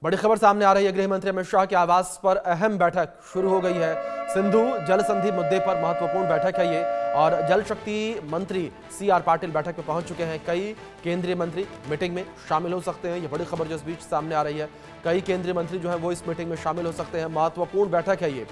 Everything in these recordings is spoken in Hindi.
बड़ी खबर सामने आ रही है। गृह मंत्री अमित शाह के आवास पर अहम बैठक शुरू हो गई है। सिंधु जल संधि मुद्दे पर महत्वपूर्ण बैठक है ये, और जल शक्ति मंत्री CR पाटिल बैठक में पहुंच चुके हैं। कई केंद्रीय मंत्री मीटिंग में शामिल हो सकते हैं। ये बड़ी खबर जो इस बीच सामने आ रही है, कई केंद्रीय मंत्री जो है वो इस मीटिंग में शामिल हो सकते हैं। महत्वपूर्ण बैठक है ये।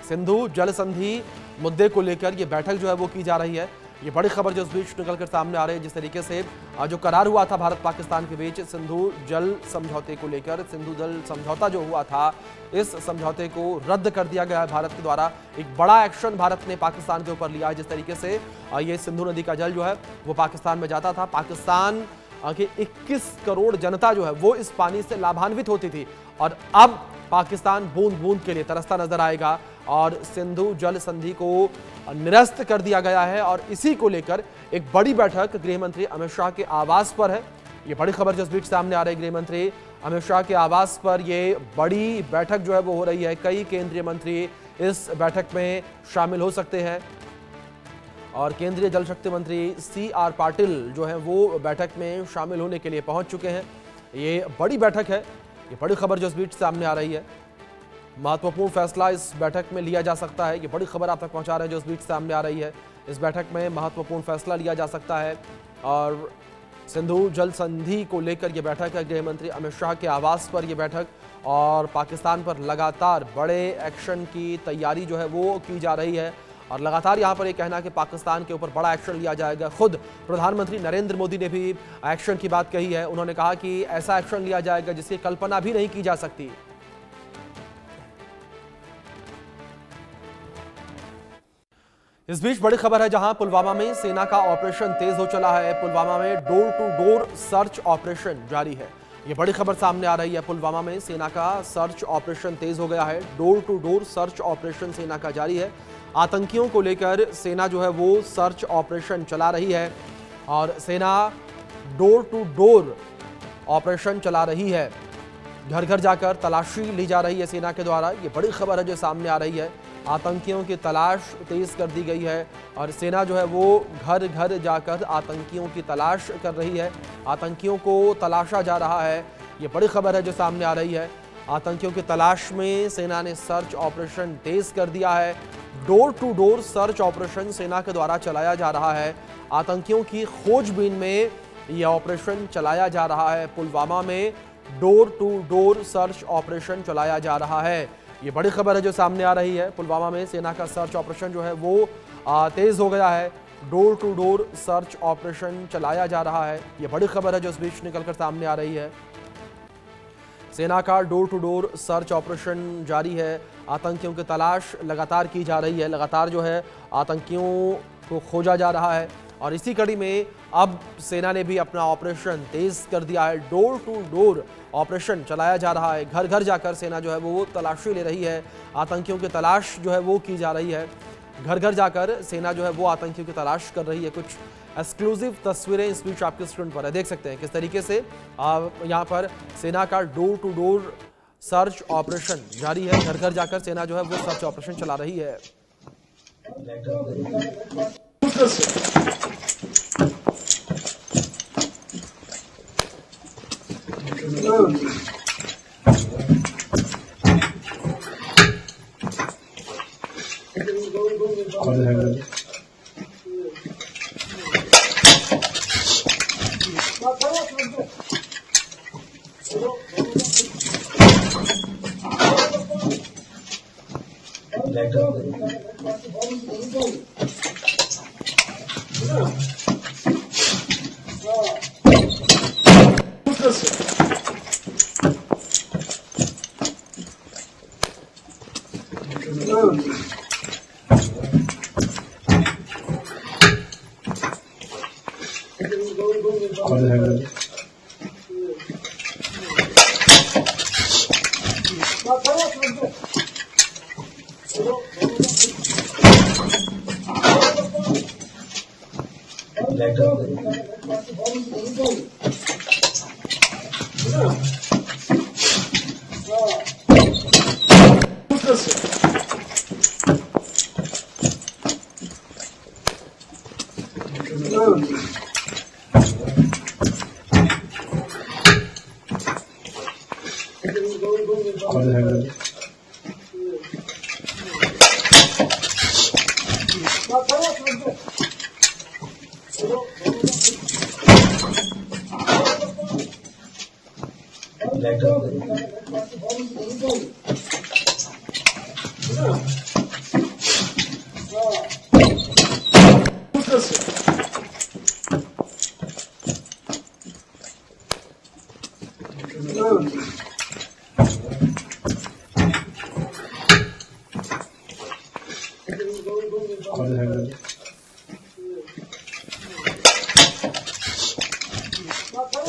सिंधु जल संधि मुद्दे को लेकर ये बैठक जो है वो की जा रही है। ये बड़ी खबर जो इस बीच निकलकर सामने आ रही है। जिस तरीके से जो करार हुआ था भारत पाकिस्तान के बीच सिंधु जल समझौते को लेकर, सिंधु जल समझौता जो हुआ था, इस समझौते को रद्द कर दिया गया है भारत के द्वारा। एक बड़ा एक्शन भारत ने पाकिस्तान के ऊपर लिया है। जिस तरीके से ये सिंधु नदी का जल जो है वो पाकिस्तान में जाता था, पाकिस्तान के 21 करोड़ जनता जो है वो इस पानी से लाभान्वित होती थी, और अब पाकिस्तान बूंद बूंद के लिए तरसता नजर आएगा और सिंधु जल संधि को निरस्त कर दिया गया है। और इसी को लेकर एक बड़ी बैठक गृह मंत्री अमित शाह के आवास पर है। ये बड़ी खबर जो इस बीच सामने आ रही है, गृह मंत्री अमित शाह के आवास पर ये बड़ी बैठक जो है वो हो रही है। कई केंद्रीय मंत्री इस बैठक में शामिल हो सकते हैं, और केंद्रीय जल शक्ति मंत्री CR पाटिल जो है वो बैठक में शामिल होने के लिए पहुंच चुके हैं। ये बड़ी बैठक है। ये बड़ी खबर जो इस बीच सामने आ रही है, महत्वपूर्ण फैसला इस बैठक में लिया जा सकता है। ये बड़ी खबर आप तक पहुंचा रहे हैं जो इस बीच सामने आ रही है। इस बैठक में महत्वपूर्ण फैसला लिया जा सकता है, और सिंधु जल संधि को लेकर यह बैठक है। गृह मंत्री अमित शाह के आवास पर यह बैठक, और पाकिस्तान पर लगातार बड़े एक्शन की तैयारी जो है वो की जा रही है, और लगातार यहाँ पर यह कहना कि पाकिस्तान के ऊपर बड़ा एक्शन लिया जाएगा। खुद प्रधानमंत्री नरेंद्र मोदी ने भी एक्शन की बात कही है। उन्होंने कहा कि ऐसा एक्शन लिया जाएगा जिसकी कल्पना भी नहीं की जा सकती। इस बीच बड़ी खबर है, जहां पुलवामा में सेना का ऑपरेशन तेज हो चला है। पुलवामा में door to door search operation जारी है। यह बड़ी खबर सामने आ रही है। पुलवामा में सेना का सर्च ऑपरेशन तेज हो गया है। Door to door search operation सेना का जारी है। आतंकियों को लेकर सेना जो है वो सर्च ऑपरेशन चला रही है, और सेना डोर टू डोर ऑपरेशन चला रही है। घर घर जाकर तलाशी ली जा रही है सेना के द्वारा। ये बड़ी खबर है जो सामने आ रही है। आतंकियों की तलाश तेज कर दी गई है, और सेना जो है वो घर घर जाकर आतंकियों की तलाश कर रही है। आतंकियों को तलाशा जा रहा है। ये बड़ी खबर है जो सामने आ रही है। आतंकियों की तलाश में सेना ने सर्च ऑपरेशन तेज कर दिया है। Door to door search operation सेना के द्वारा चलाया जा रहा है। आतंकियों की खोजबीन में यह ऑपरेशन चलाया जा रहा है। पुलवामा में door to door search operation चलाया जा रहा है। ये बड़ी खबर है जो सामने आ रही है। पुलवामा में सेना का सर्च ऑपरेशन जो है वो तेज हो गया है। Door to door search operation चलाया जा रहा है। ये बड़ी खबर है जो इस बीच निकलकर सामने आ रही है। सेना का door to door search operation जारी है। आतंकियों की तलाश लगातार की जा रही है। लगातार जो है आतंकियों को खोजा जा रहा है, और इसी कड़ी में अब सेना ने भी अपना ऑपरेशन तेज कर दिया है। डोर टू डोर ऑपरेशन चलाया जा रहा है। घर घर जाकर सेना जो है वो तलाशी ले रही है। आतंकियों की तलाश जो है वो की जा रही है। घर घर जाकर सेना जो है वो आतंकियों की तलाश कर रही है। कुछ एक्सक्लूसिव तस्वीरें इस बीच आपके स्क्रीन पर है, देख सकते हैं किस तरीके से यहाँ पर सेना का door to door search operation जारी है। घर घर जाकर सेना जो है वो सर्च ऑपरेशन चला रही है। तो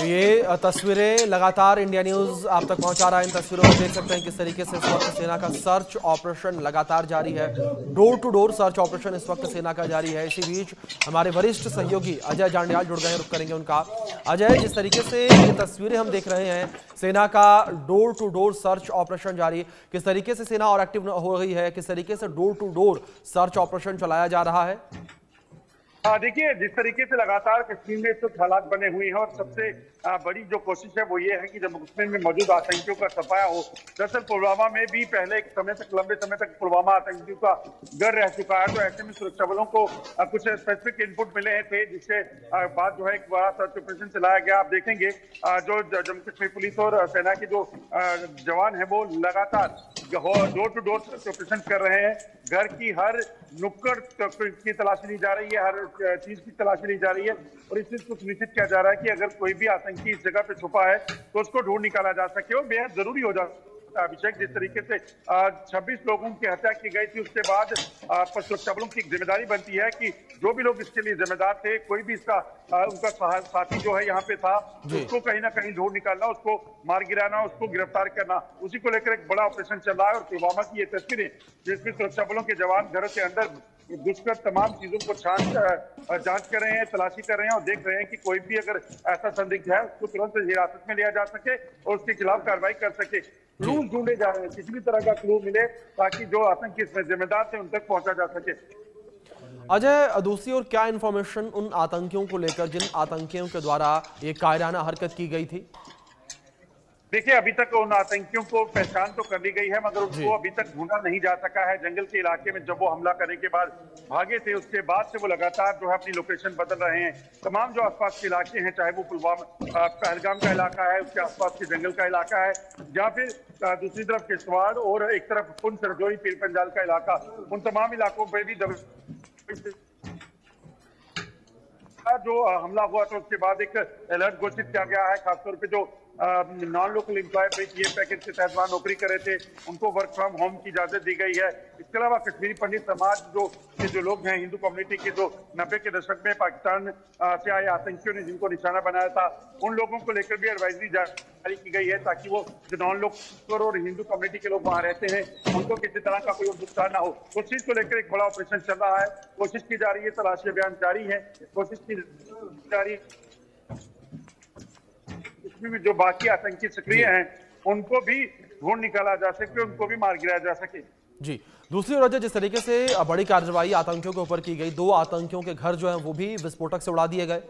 ये तस्वीरें लगातार इंडिया न्यूज आप तक पहुंचा रहा है। इन तस्वीरों में देख सकते हैं किस तरीके से इस वक्त सेना का सर्च ऑपरेशन लगातार जारी है। Door to door search operation इस वक्त सेना का जारी है। इसी बीच हमारे वरिष्ठ सहयोगी अजय जांडियाल जुड़ गए हैं, रुक करेंगे उनका। अजय, जिस तरीके से ये तस्वीरें हम देख रहे हैं, सेना का door to door search operation जारी, किस तरीके से सेना और एक्टिव हो रही है, किस तरीके से door to door search operation चलाया जा रहा है? देखिए, जिस तरीके से लगातार कश्मीर में इस वक्त हालात बने हुए हैं और सबसे बड़ी जो कोशिश है वो ये है कि जम्मू कश्मीर में मौजूद आतंकियों का सफाया हो। दरअसल पुलवामा में भी पहले एक समय तक, लंबे समय तक पुलवामा आतंकियों का घर रह चुका है। तो ऐसे में सुरक्षा बलों को कुछ स्पेसिफिक इनपुट मिले थे, जिससे बाद जो है एक बड़ा सर्च ऑपरेशन चलाया गया। आप देखेंगे जो जम्मू कश्मीर पुलिस और सेना के जो जवान है वो लगातार door to door search operation कर रहे हैं। घर की हर नुक्कड़ की तलाशी ली जा रही है, हर चीज की तलाशी ली जा रही है और इस चीज को सुनिश्चित किया जा रहा है कि अगर कोई भी आतंकी इस जगह पे छुपा है तो उसको ढूंढ निकाला जा सके। और बेहद जरूरी हो जाता है अभिषेक, जिस तरीके से 26 लोगों की हत्या की गई थी, उसके बाद सुरक्षा बलों की जिम्मेदारी बनती है कि जो भी लोग इसके लिए जिम्मेदार थे, कोई भी इसका उनका साथी जो है यहाँ पे था, उसको कहीं ना कहीं ढूंढ निकालना, उसको मार गिराना, उसको गिरफ्तार करना, उसी को लेकर एक बड़ा ऑपरेशन चल रहा है। और पुलवामा की ये तस्वीरें जिसमें सुरक्षा बलों के जवान घरों के अंदर घुसकर तमाम चीजों को जांच कर रहे हैं, तलाशी कर रहे हैं और देख रहे हैं कि कोई भी अगर ऐसा संदिग्ध है उसको तुरंत हिरासत में लिया जा सके और उसके खिलाफ कार्रवाई कर सके। क्लू ढूंढे जा रहे हैं, किसी भी तरह का क्लू मिले ताकि जो आतंकी इसमें जिम्मेदार थे उन तक पहुंचा जा सके। अजय, दूसरी ओर क्या इन्फॉर्मेशन उन आतंकियों को लेकर जिन आतंकियों के द्वारा ये कायराना हरकत की गई थी? देखिए, अभी तक उन आतंकियों को पहचान तो कर ली गई है, मगर उनको अभी तक ढूंढा नहीं जा सका है। जंगल के इलाके में जब वो हमला करने के बाद भागे थे, उसके बाद से वो लगातार जो है अपनी लोकेशन बदल रहे हैं। तमाम जो आसपास के इलाके हैं, चाहे वो पुलवामा पहलगाम का इलाका है, उसके आसपास के जंगल का इलाका है, या फिर दूसरी तरफ किश्तवाड़ और एक तरफ पुंछ, रजौरी, पीर पंजाल का इलाका, उन तमाम इलाकों पर भी जो हमला हुआ था उसके बाद एक अलर्ट घोषित किया गया है। खासतौर पे जो non local employ PM package के तहत वहां नौकरी कर रहे थे, उनको वर्क फ्रॉम होम की इजाजत दी गई है। इसके अलावा कश्मीरी पंडित समाज जो लोग हैं, हिंदू कम्युनिटी के, जो 90 के दशक में पाकिस्तान से आए आतंकियों ने जिनको निशाना बनाया था, उन लोगों को लेकर भी एडवाइजरी जारी की गई है ताकि वो जो नॉन लोकल और हिंदू कम्युनिटी के लोग वहां रहते हैं उनको किसी तरह का कोई नुकसान ना हो। उस चीज को लेकर एक बड़ा ऑपरेशन चल रहा है, कोशिश की जा रही है, तलाशी अभियान जारी है, कोशिश की जा रही है भी जो बाकी आतंकी सक्रिय हैं उनको भी ढूंढ निकाला जा सके, उनको भी मार गिराया जा सके। जी, दूसरी ओर जिस तरीके से बड़ी कार्रवाई आतंकियों के ऊपर की गई, 2 आतंकियों के घर जो है वो भी विस्फोटक से उड़ा दिए गए।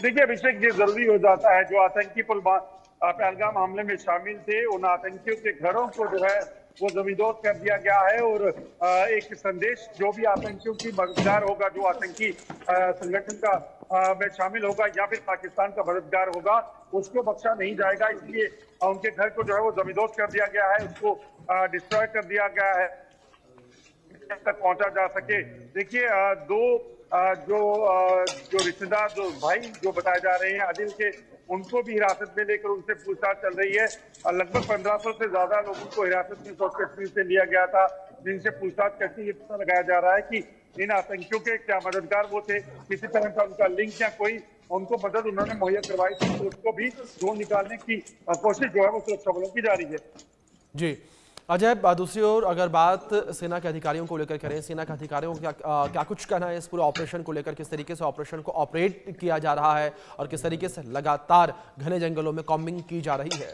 देखिए अभिषेक, ये जरूरी हो जाता है, जो आतंकी पहलगाम हमले में शामिल थे उन आतंकियों के घरों को जो है वो जमींदोज कर दिया गया है और एक संदेश, जो भी आतंकियों की मददगार होगा, जो आतंकी संगठन का में शामिल होगा या फिर पाकिस्तान का मददगार होगा, उसको बख्शा नहीं जाएगा। इसलिए उनके घर को जो है वो जमींदोज कर दिया गया है, उसको डिस्ट्रॉय कर दिया गया है तक पहुंचा जा सके। देखिए, जो रिश्तेदार, जो भाई जो बताए जा रहे हैं आदिल के, उनको भी हिरासत में लेकर उनसे पूछताछ चल रही है। लगभग 1500 से ज्यादा लोगों को हिरासत में साउथ कश्मीर से लिया गया था, जिनसे पूछताछ करके ये पता लगाया जा रहा है कि इन आतंकियों के क्या मददगार वो थे, किसी तरह का उनका लिंक या कोई उनको मदद उन्होंने मुहैया करवाई थी, तो उसको भी ढूंढ निकालने की कोशिश जो है वो सुरक्षा बलों की जारी है। जी अजय, दूसरी ओर अगर बात सेना के अधिकारियों को लेकर करें, सेना के अधिकारियों को क्या कुछ कहना है इस पूरे ऑपरेशन को लेकर, किस तरीके से ऑपरेशन को ऑपरेट किया जा रहा है और किस तरीके से लगातार घने जंगलों में कॉम्बिंग की जा रही है?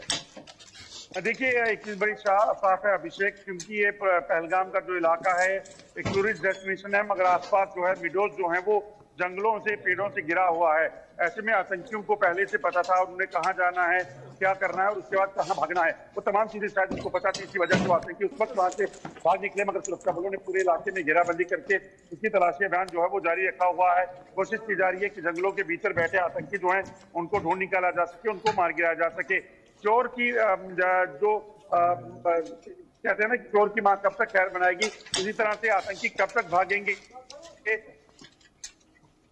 देखिए, एक चीज बड़ी साफ है अभिषेक, क्योंकि ये पहलगाम का जो इलाका है एक टूरिस्ट डेस्टिनेशन है, मगर आसपास जो है मिडोज जो है वो जंगलों से, पेड़ों से घिरा हुआ है। ऐसे में आतंकियों को पहले से पता था उन्हें कहाँ जाना है, क्या करना है और उसके बाद कहाँ भागना है। वो तमाम चीजें शायद उनको पता थी, इसी वजह से वो आतंकी उस वक्त वहां से भाग निकले। मगर सुरक्षा बलों ने पूरे इलाके में घेराबंदी करके इसकी तलाशी अभियान जो है वो जारी रखा हुआ है। कोशिश की जा रही है कि जंगलों के भीतर बैठे आतंकी जो है उनको ढूंढ निकाला जा सके, उनको मार गिराया जा सके। चोर की जो कहते हैं ना कि चोर की मां कब तक खैर बनाएगी, इसी तरह से आतंकी कब तक भागेंगे